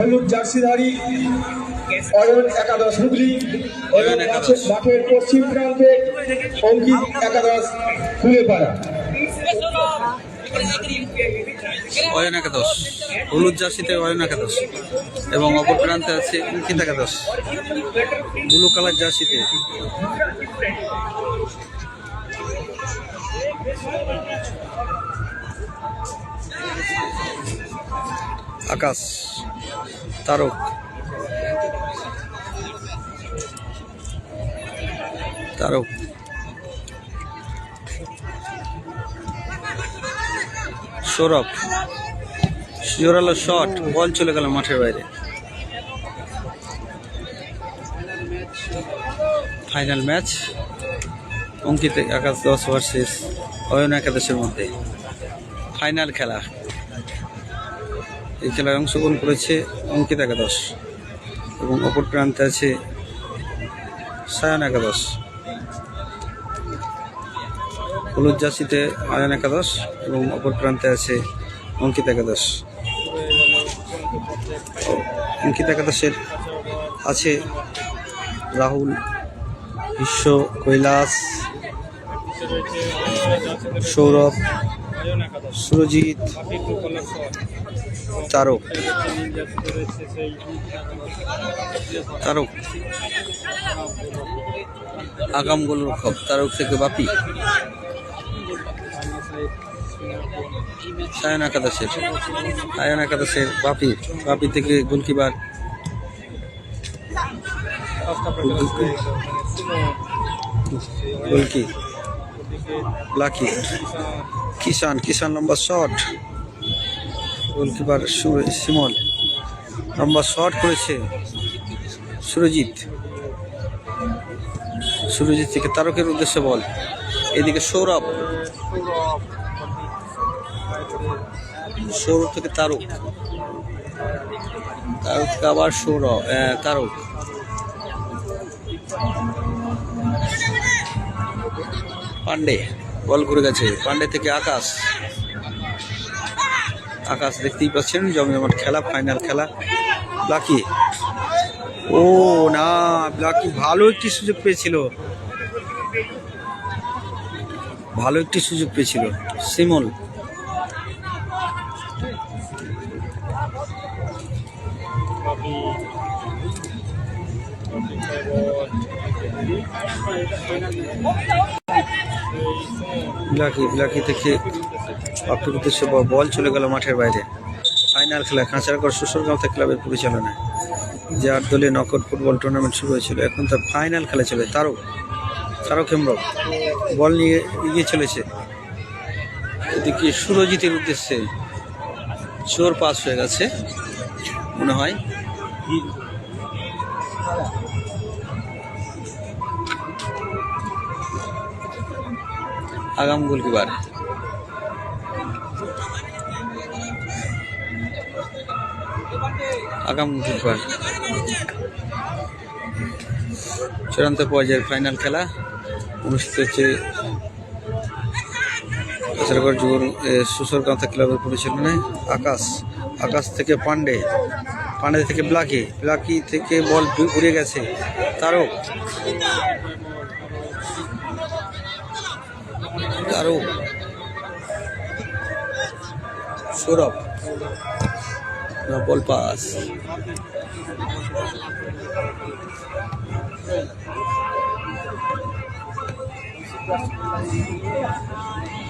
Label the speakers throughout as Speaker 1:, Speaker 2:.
Speaker 1: হলুদ জার্সিধারী অয়ন একাদশ হুগলি এবং মাঠের পশ্চিম প্রান্তে অঙ্কিত একাদশ ফুলেপাড়া।
Speaker 2: অয়ন একাদশ হলুদ জার্সিতে অয়ন একাদশ এবং অপর প্রান্তে আছে অঙ্কিত একাদশ ব্লু কালার জার্সিতে। আকাশ, তারক, তারক, সৌরভ, জোরালো শট, বল চলে গেল মাঠের বাইরে। ফাইনাল ম্যাচ অঙ্কিত একাদশ ভার্সেস অয়ন একাদশের মধ্যে ফাইনাল খেলা। এই খেলায় অংশগ্রহণ করেছে অঙ্কিত একাদশ এবং অপর প্রান্তে আছে সায়ন একাদশ। হলুদ জার্সিতে অয়ন একাদশ এবং অপর প্রান্তে আছে অঙ্কিত একাদশ। অঙ্কিত একাদশের আছে রাহুল, বিশ্ব, কৈলাস, সৌরভ, সুরজিৎ, তারক, তারক, আগাম গোলরক্ষক তারক থেকে বাপি। সায়ন একাদশের বাপি, বাপি থেকে গোলকিপার গোলকি লাকি। কিষান লম্বা শট, গোলকিপার শিমল লম্বা শট করেছে। সুরজিৎ থেকে তারকের উদ্দেশ্যে বল। এদিকে সৌরভ থেকে তারক থেকে আবার তারক। পান্ডে বল ঘুরে গেছে, পান্ডে থেকে আকাশ দেখতেই পাচ্ছেন জমজমাট খেলা, ফাইনাল খেলা। ব্লাকি, ও না, ব্লাকি ভালো একটি সুযোগ পেয়েছিল, শিমল। ব্লাকি থেকে বাপুর উদ্দেশ্যে বল চলে গেল মাঠের বাইরে। ফাইনাল খেলা খাঁচারগড় সুসরগাঁওতা ক্লাবের পরিচালনায়, যে 8 দলীয় নকআউট ফুটবল টুর্নামেন্ট শুরু হয়েছিল, এখন তার ফাইনাল খেলা চলে। তারক হেমব্রম বল নিয়ে এগিয়ে চলেছে। এদিকে সুরজিতের উদ্দেশ্যে চোর পাস হয়ে গেছে মনে হয়। আগাম গোলকিপার চূড়ান্ত পর্যায়ের ফাইনাল খেলা অনুষ্ঠিত হচ্ছে খাঁচারগড় সুসরগাঁওতা ক্লাবের পরিচালনায়। আকাশ থেকে পান্ডে থেকে ব্লাকি থেকে বল ঘুরে গেছে। তারক, সৌরভ, বল পাস।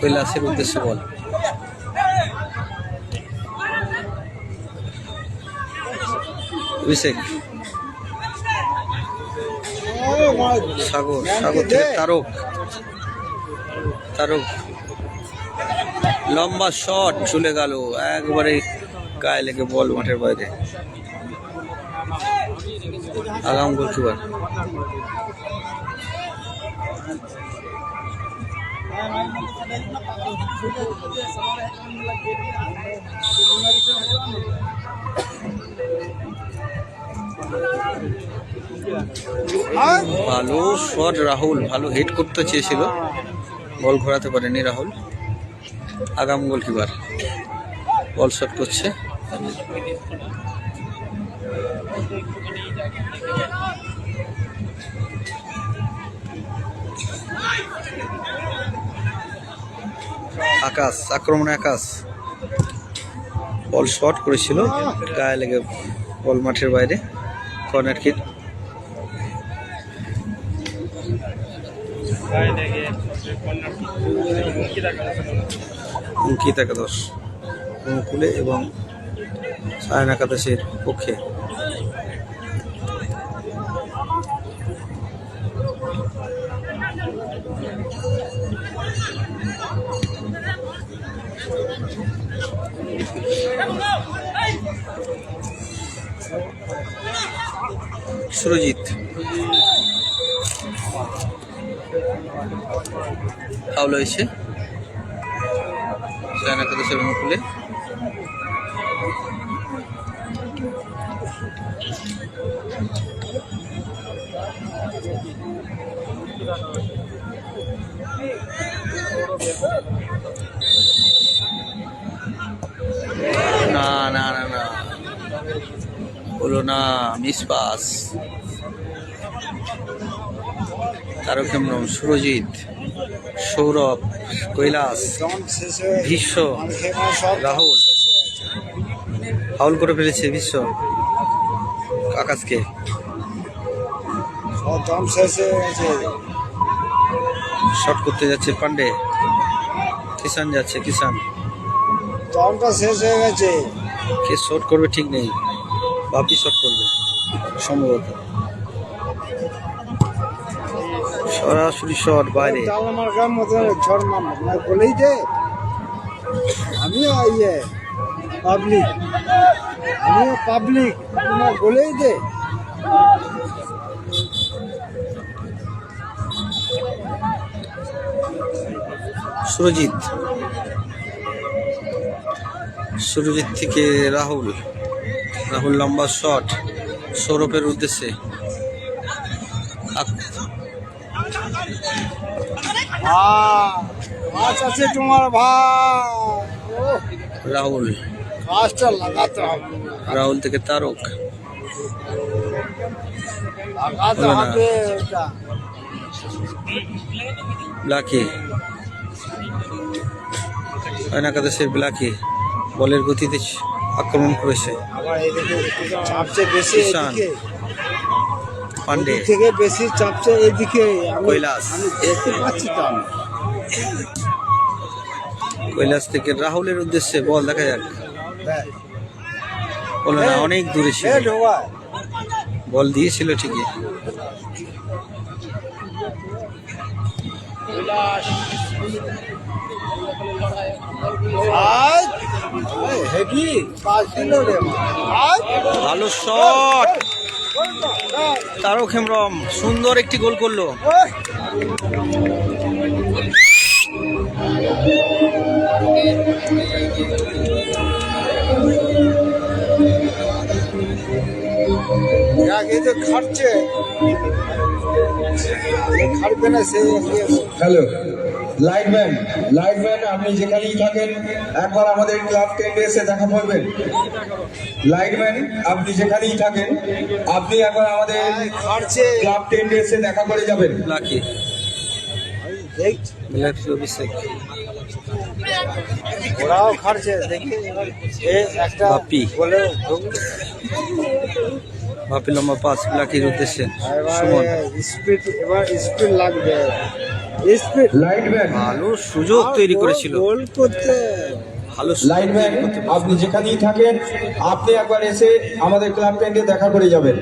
Speaker 2: কৈলাসের উদ্দেশ্যে বল। অভিষেক, সাগর থেকে তারক লম্বা শট চলে গেল, একবারে গায়ে লেগে বল মাঠের বাইরে। আগাম গোলকিপার ভালো শট রাহুল, ভালো হিট করতে চেয়েছিল, বল ঘোরাতে পারেনি রাহুল। আগাম গোলকিপার বল শট করছে। আকাশ, আক্রমণে আকাশ বল শট করেছিল, গায়ে লেগে বল মাঠের বাইরে। Corner kick. অঙ্কিত একাদশ অনুকূলে এবং সায়ন একাদশের পক্ষে। সুরজিৎ ফাউল হয়েছে সায়ন একাদশের অনুকূলে। না না না না হলো না, miss pass. Tarak Hembram, Surajit, Sourav, Kailash, Bhishma, Rahul foul করে ফেলেছে ভীষ্ম আকাশকে। শট করতে যাচ্ছে পান্ডে, কিষান যাচ্ছে, কিষান
Speaker 3: দমটা শেষ হয়ে গেছে।
Speaker 2: কে শট করবে ঠিক নেই, বাপি শট করবে সম্ভবত। সরাসরি শট বাইরে।
Speaker 3: মার্কার মতো ঝড় মামা বলেই দে, আমিও ইয়ে পাবলিক, আমিও পাবলিক, তোমার বলেই দে।
Speaker 2: সুরজিৎ, সুরজিৎ থেকে রাহুল, রাহুল লম্বা শট সৌরভের উদ্দেশ্যে।
Speaker 3: কাজ আছে তোমার ভাই,
Speaker 2: রাহুল,
Speaker 3: কাজটা লাগাতে হবে,
Speaker 2: রাহুল থেকে তারক,
Speaker 3: লাগাতে হবে এটা।
Speaker 2: ব্লাকি, একাদশের ব্লাকি বলের গতিতে আক্রমণ করেছে।
Speaker 3: আবার এদিকে চাপছে বেশি,
Speaker 2: কিষান,
Speaker 3: এদিকে
Speaker 2: পান্ডে
Speaker 3: থেকে বেশি চাপছে এদিকে।
Speaker 2: কৈলাস,
Speaker 3: আমি দেখতে পাচ্ছি তো, আমি
Speaker 2: কৈলাস থেকে রাহুলের উদ্দেশ্যে বল, দেখা যাক। বলো না, অনেক দূরে ছিল, বল দিয়েছিল ঠিকই।
Speaker 3: হেভি পাস দিল রে,
Speaker 2: ভালো শট, তারক হেমব্রম সুন্দর একটি গোল করলো।
Speaker 3: আগে তো খাটছে, খাটবে না সে।
Speaker 1: হ্যালো লাইটম্যান, লাইটম্যান আপনি যেখানেই থাকেন একবার আমাদের ক্লাব টেন্ডে এসে দেখা করবেন। লাইটম্যান আপনি যেখানেই থাকেন আপনি একবার আমাদের
Speaker 3: খাটছে,
Speaker 1: ক্লাব টেন্ডে এসে দেখা করে যাবেন।
Speaker 2: ব্লাকি,
Speaker 3: দেখছি
Speaker 2: ব্লাকি অভিষেক,
Speaker 3: ওরাও খাটছে, দেখি একটা
Speaker 2: বাপ্পি।
Speaker 3: বলে
Speaker 2: বাপি লম্বা পাস ব্লাকির উদ্দেশ্যে।
Speaker 3: এবার
Speaker 2: সুমন,
Speaker 3: স্পিড, এবার স্পিড লাগবে, স্পিড।
Speaker 1: লাইটম্যান,
Speaker 2: ভালো সুযোগ তৈরি করেছিল,
Speaker 3: গোল করতে
Speaker 2: ভালো সুযোগ
Speaker 1: লাইটম্যান
Speaker 2: তৈরি করতে
Speaker 1: আপনি যেখানেই থাকেন আপনি একবার এসে আমাদের ক্লাব টেন্ডে দেখা করে যাবেন।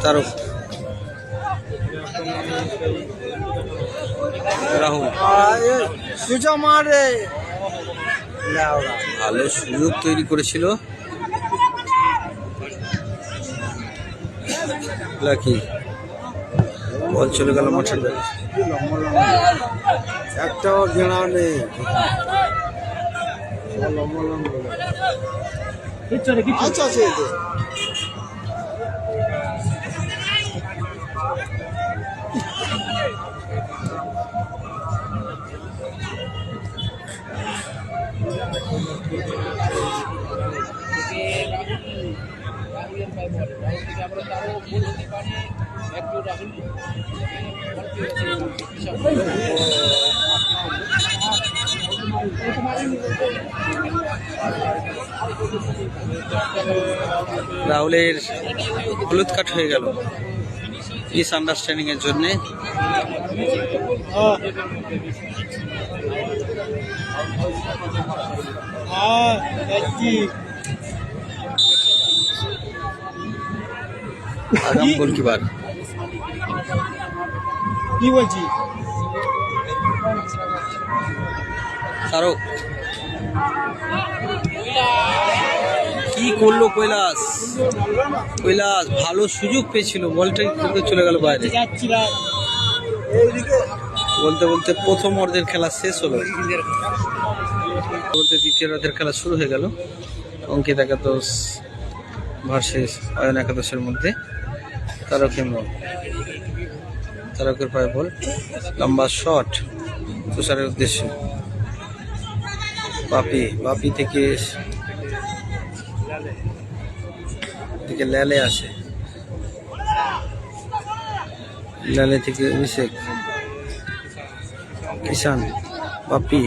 Speaker 2: তারক, রাহুল
Speaker 3: সুজা মারে,
Speaker 2: ভালো সুযোগ তৈরি করেছিল। লাকি, বল চলে গেল মাঠের বাইরে।
Speaker 3: একটাও ঘেরা নেই। আচ্ছা আচ্ছা,
Speaker 2: রাহুলের হলুদ কাট হয়ে গেল মিস আন্ডারস্ট্যান্ডিং এর জন্য। আগাম গোলকিপার
Speaker 3: কি বলছি
Speaker 2: তারক কি করলো কৈলাস। কৈলাস ভালো সুযোগ পেয়েছিল, বলটাই কিন্তু চলে গেল বাইরে। বলতে বলতে প্রথম অর্ধের খেলা শেষ হলো, বলতে দ্বিতীয় অর্ধের খেলা শুরু হয়ে গেল। অঙ্কিত একাদশ ভার্সেস অয়ন একাদশের মধ্যে। তারকের পায়ে বল, লম্বা শট তুষারের উদ্দেশ্যে। বাপি থেকে ল্যালে আসে, ল্যালে থেকে অভিষেক, কিষান, বাপি,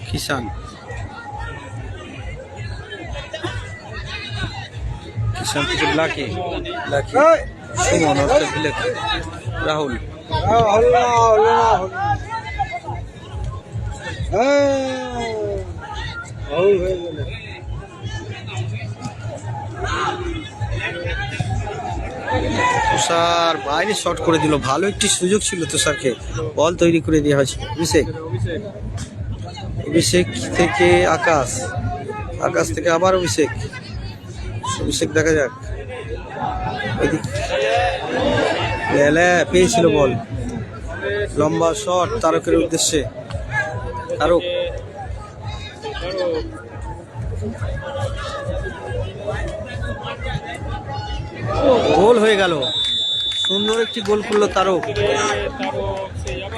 Speaker 2: কিষান, কিষান থেকে লাকি, সুমন অর্থাৎ ভিলেক, রাহুল, তুষার বাইরে শট করে দিল। ভালো একটি সুযোগ ছিল তুষারকে, বল তৈরি করে দেওয়া হয়েছে। অভিষেক থেকে আকাশ থেকে আবার অভিষেক দেখা যাক। পেয়েছিল বল, লম্বা শট তারকের উদ্দেশ্যে। তারক গোল হয়ে গেল, সুন্দর একটি গোল করলো তারক,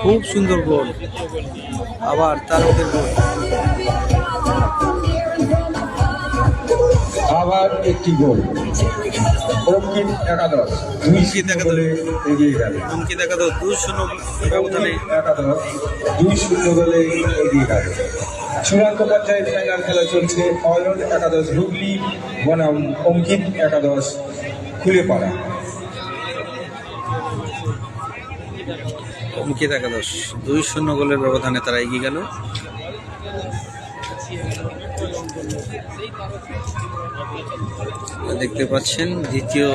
Speaker 2: খুব সুন্দর গোল। আবার তারকের গোল,
Speaker 1: আবার একটি গোল। অঙ্কিত একাদশ 2-0 গোলে এগিয়ে গেল।
Speaker 2: অঙ্কিত একাদশ 2-0 ব্যবধানে
Speaker 1: একাদশ 2-0 গোলে এগিয়ে গেল। চূড়ান্ত পর্যায়ে ফাইনাল খেলা চলছে অয়ন একাদশ হুগলি বনাম অঙ্কিত একাদশ খুলেপাড়া।
Speaker 2: অঙ্কিত একাদশ 2-0 গোলের ব্যবধানে তারা এগিয়ে গেল। দেখতে পাচ্ছেন দ্বিতীয়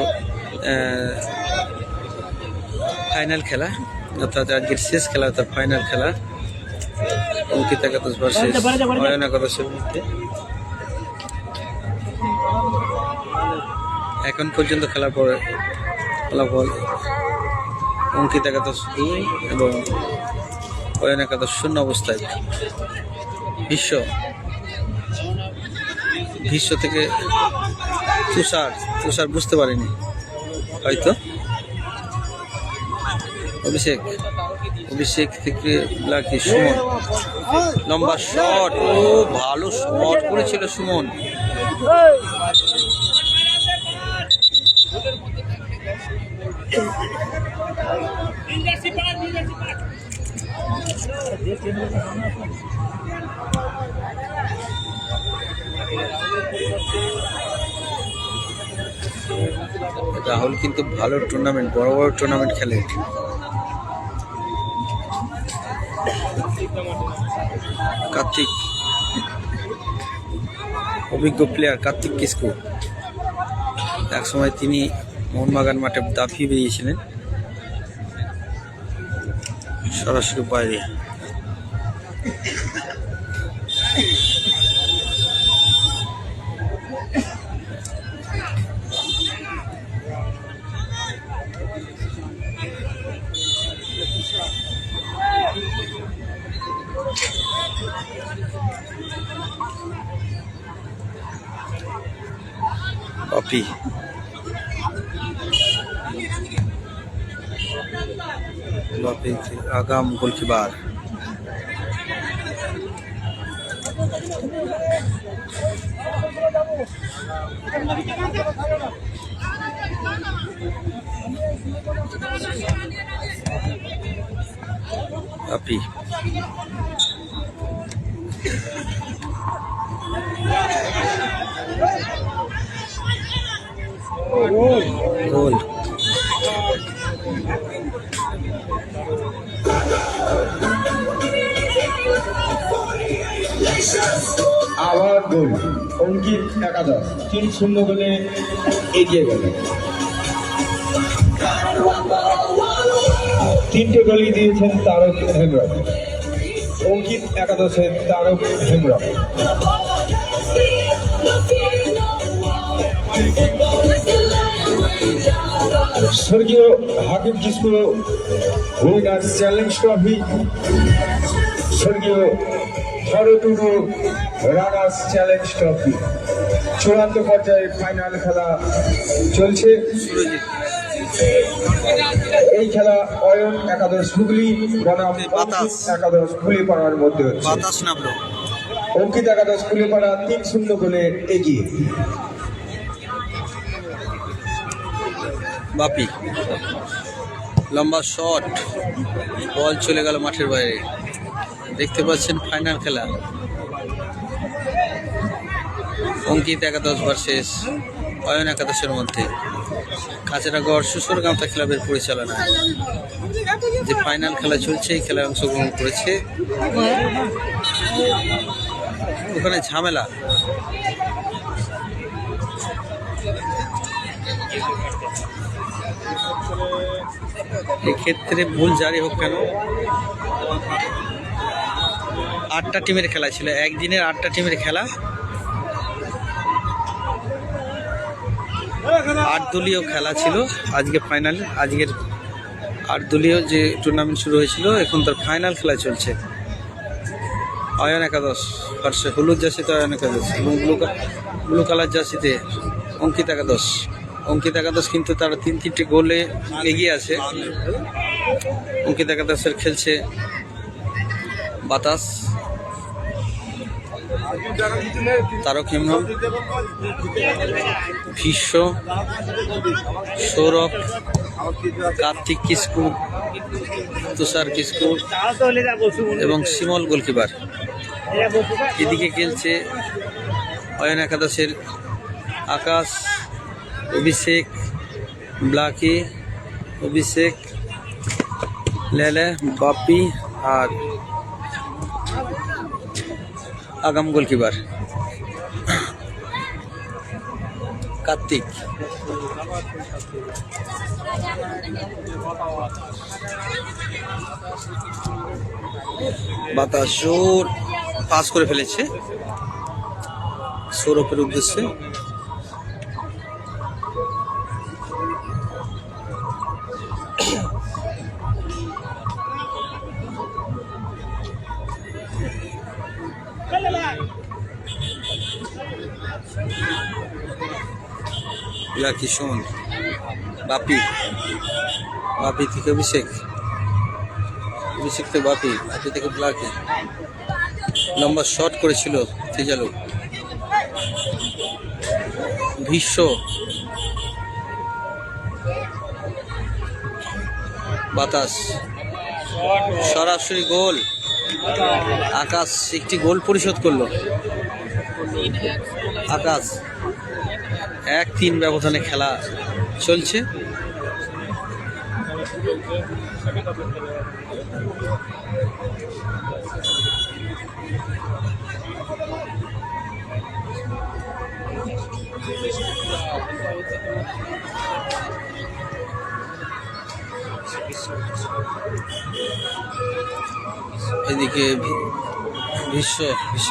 Speaker 2: ফাইনাল খেলা, অর্থাৎ আজকের শেষ খেলা, অর্থাৎ ফাইনাল খেলা অঙ্কিত একাদশ ভার্সেস অয়ন একাদশের মধ্যে। এখন পর্যন্ত খেলার পরে ফলাফল অঙ্কিত একাদশ 2 এবং অয়ন একাদশ 0 অবস্থায়। ভীষ্ম থেকে তুষার বুঝতে পারেনি হয়তো। অভিষেক থেকে লাকি, সুমন, লম্বা শট, ও ভালো শট করেছিল সুমন। রাহুল কিন্তু ভালো টুর্নামেন্ট, বড় বড় টুর্নামেন্ট খেলে। কার্তিক, অভিজ্ঞ প্লেয়ার কার্তিক কিসকু, একসময় তিনি মোহনবাগান মাঠে দাপিয়ে বেরিয়েছিলেন সরাসরি বাইরে। বাপি, আগাম গোলকিপার। বাপি গোল
Speaker 1: আবার গোল, অঙ্কিত একাদশ 3-0 গোলে এগিয়ে গেল। 3টে গোলই দিয়েছেন তারক হেমব্রম, অঙ্কিত একাদশের তারক হেমব্রম। স্বর্গীয় হাকিম কিসকু উইনার্স চ্যালেঞ্জ ট্রফি, স্বর্গীয় ধরটুডু রানার্স চ্যালেঞ্জ ট্রফি। চূড়ান্ত পর্যায়ে ফাইনাল খেলা চলছে। এই খেলা অয়ন একাদশ হুগলি বনাম
Speaker 2: বাতাস
Speaker 1: একাদশ কুলিপাড়ার মধ্যে হচ্ছে।
Speaker 2: বাতাস নামলো।
Speaker 1: অঙ্কিত একাদশ কুলিপাড়া 3-0 গোলে এগিয়ে।
Speaker 2: বাপি লম্বা শট, বল চলে গেল মাঠের বাইরে। দেখতে পাচ্ছেন ফাইনাল খেলা, অঙ্কিত একাদশ ভার্সেস অয়ন একাদশের মধ্যে। কাঁচরাগড় সুসরগাঁওতা ক্লাবের পরিচালনায় যে ফাইনাল খেলা চলছে, এই খেলায় অংশগ্রহণ করেছে। ওখানে ঝামেলা, এক্ষেত্রে ভুল জারি হোক কেন, 8টা টিমের খেলা ছিল, একদিনের 8টা টিমের খেলা। 8 দলীয় খেলা ছিল আজকে ফাইনালে। আজকের 8 দলীয় যে টুর্নামেন্ট শুরু হয়েছিল, এখন তার ফাইনাল খেলা চলছে। অয়ন একাদশ ভার্সেস হলুদ জার্সিতে অয়ন একাদশ এবং ব্লু কালার জার্সিতে অঙ্কিত একাদশ। অঙ্কিত একাদশ কিন্তু তারা 3-3টে গোলে এগিয়ে আছে। অঙ্কিত একাদশের খেলছে বাতাস, তারক হেমব্রম, ভীষ্ম, সৌরভ, কার্তিক কিসকু, তুষার কিসকু এবং শিমল গোলকিপার। এদিকে খেলছে অয়ন একাদশের আকাশ, অভিষেক, ব্লাকি, অভিষেক, লেলে, বাপি আর আগাম গোলকিপার কার্তিক। বাতাস জোর পাস করে ফেলেছে সৌরভের উদ্দেশ্যে। কিশোর, বাপি, বাপি থেকে অভিষেক, অভিষেক থেকে বাপি, বাপি থেকে ব্লাকি। লম্বা শট করেছিল তেজালো। ভীষ্ম, বাতাস, সরাসরি গোল। আকাশ একটি গোল পরিশোধ করলো। আকাশ 1-3 ব্যবধানে খেলা চলছে। এদিকে বিশ্ব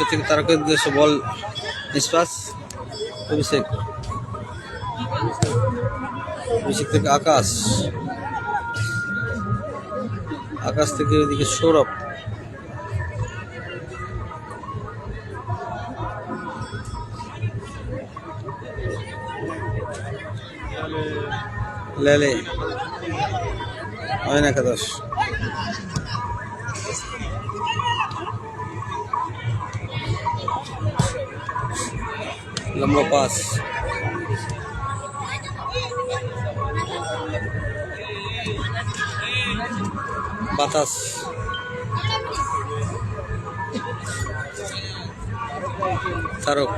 Speaker 2: থেকে তারকের উদ্দেশ্যে বল নিষ্পাস। অভিষেক থেকে আকাশ, আকাশ থেকে ওইদিকে সৌরভ, লেলে, অয়ন একাদশ। লম্বা পাস, বাতাস, তারক,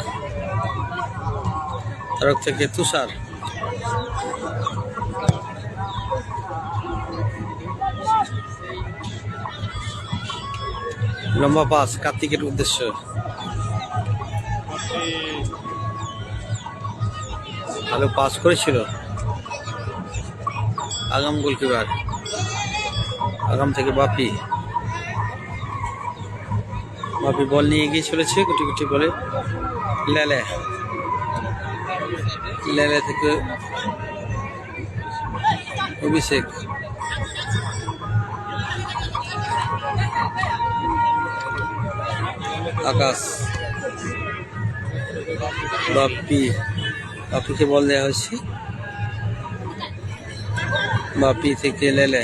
Speaker 2: তারক থেকে তুষার, লম্বা পাস কার্তিকের উদ্দেশ্য, ভালো পাস করেছিল আগাম গোলকিপার, আগাম থেকে বাপি, বাপি বল নিয়ে এগিয়ে চলেছে গুটি গুটি বলে, লেলে, লেলে থেকে অভিষেক, আকাশ, বাপ্পি, বাপ্পিকে বল দেওয়া হয়েছে, বাপ্পি থেকে লেলে,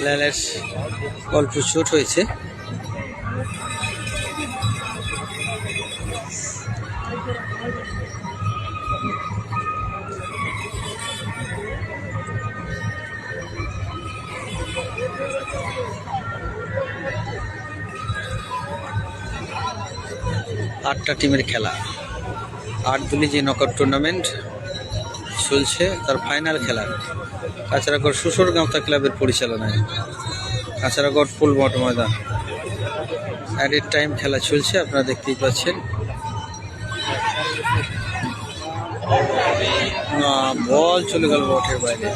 Speaker 2: লেলের অল্প চোট হয়েছে, আটটা টিমের খেলা, 8 দলীয় যে নকআউট টুর্নামেন্ট চলছে তার ফাইনাল খেলা কাঁচরাগড় সুসর গাঁওতা ক্লাবের পরিচালনায়, কাঁচরাগড় ফুলমঠ ময়দান, অ্যাডেড টাইম খেলা চলছে আপনারা দেখতেই পাচ্ছেন। না, বল চলে গেল মাঠের বাইরে,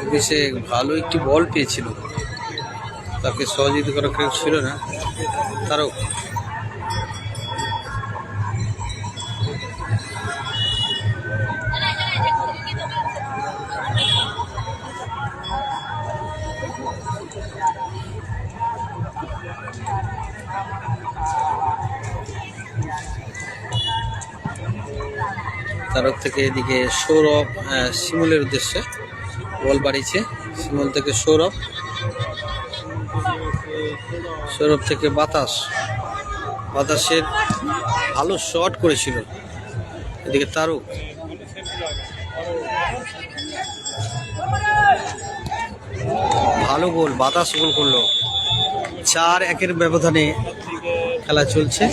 Speaker 2: অভিষেক ভালো একটি বল পেয়েছিল, তাকে সহযোগিতা করা কেউ ছিল না, তারও তারক থেকে এদিকে সৌরভ, শিমুলের উদ্দেশ্যে বল বাড়িয়েছে, শিমুল থেকে সৌরভ, সৌরভ থেকে বাতাস, বাতাসের ভালো শট করেছিল, এদিকে তারক, ভালো গোল, বাতাস গোল করলো, 4-1 ব্যবধানে খেলা চলছে।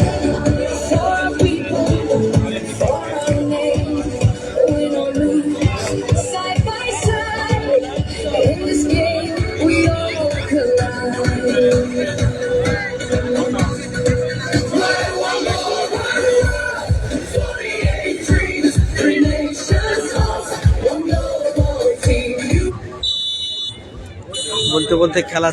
Speaker 2: বলতে বলতে খেলা